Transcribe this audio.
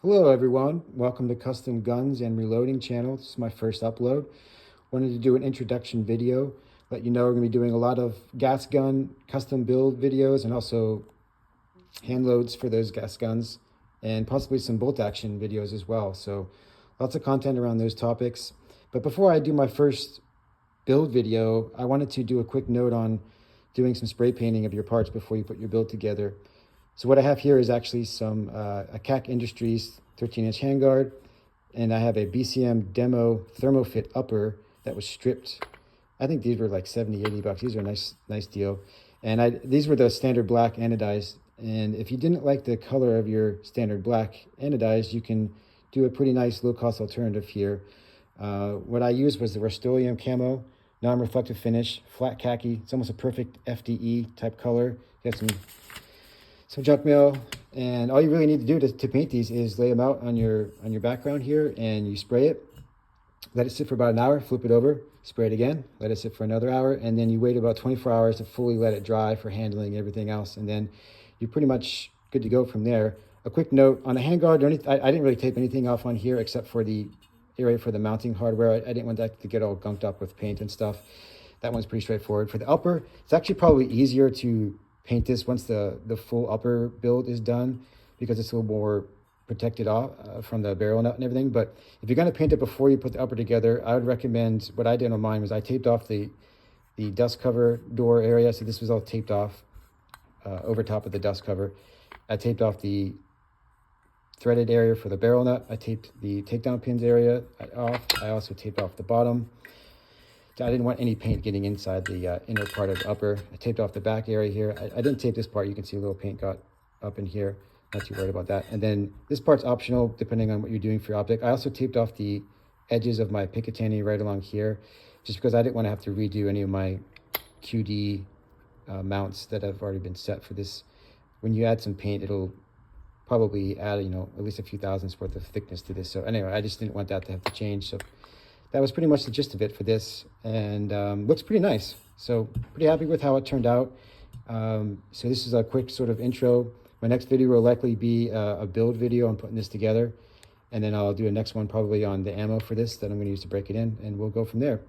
Hello everyone, welcome to Custom Guns and Reloading channel. This is my first upload. Wanted to do an introduction video, let you know we're going to be doing a lot of gas gun custom build videos and also hand loads for those gas guns and possibly some bolt action videos as well. So lots of content around those topics. But before I do my first build video, I wanted to do a quick note on doing some spray painting of your parts before you put your build together. So what I have here is actually some a CAC Industries 13-inch handguard, and I have a BCM Demo Thermofit Upper that was stripped. I think these were like 70, 80 bucks. These are a nice deal. And these were the standard black anodized. And if you didn't like the color of your standard black anodized, you can do a pretty nice low-cost alternative here. What I used was the Rust-Oleum camo, non-reflective finish, flat khaki. It's almost a perfect FDE type color. You have some junk mail, and all you really need to do to paint these is lay them out on your background here, and you spray it, let it sit for about an hour, flip it over, spray it again, let it sit for another hour, and then you wait about 24 hours to fully let it dry for handling and everything else, and then you're pretty much good to go from there. A quick note on the handguard, I didn't really tape anything off on here except for the area for the mounting hardware. I didn't want that to get all gunked up with paint and stuff. That one's pretty straightforward. For the upper, it's actually probably easier to paint this once the full upper build is done, because it's a little more protected off from the barrel nut and everything. But if you're going to paint it before you put the upper together, I would recommend, what I did on mine was I taped off the dust cover door area. So this was all taped off over top of the dust cover. I taped off the threaded area for the barrel nut. I taped the takedown pins area off. I also taped off the bottom. I didn't want any paint getting inside the inner part of the upper. I taped off the back area here. I didn't tape this part. You can see a little paint got up in here. Not too worried about that. And then this part's optional depending on what you're doing for your optic. I also taped off the edges of my Picatinny right along here, just because I didn't want to have to redo any of my QD mounts that have already been set for this. When you add some paint, it'll probably add, at least a few thousandths worth of thickness to this. So anyway, I just didn't want that to have to change. So that was pretty much the gist of it for this, and looks pretty nice. So pretty happy with how it turned out. So this is a quick sort of intro. My next video will likely be a build video on putting this together, and then I'll do a next one probably on the ammo for this that I'm going to use to break it in, and we'll go from there.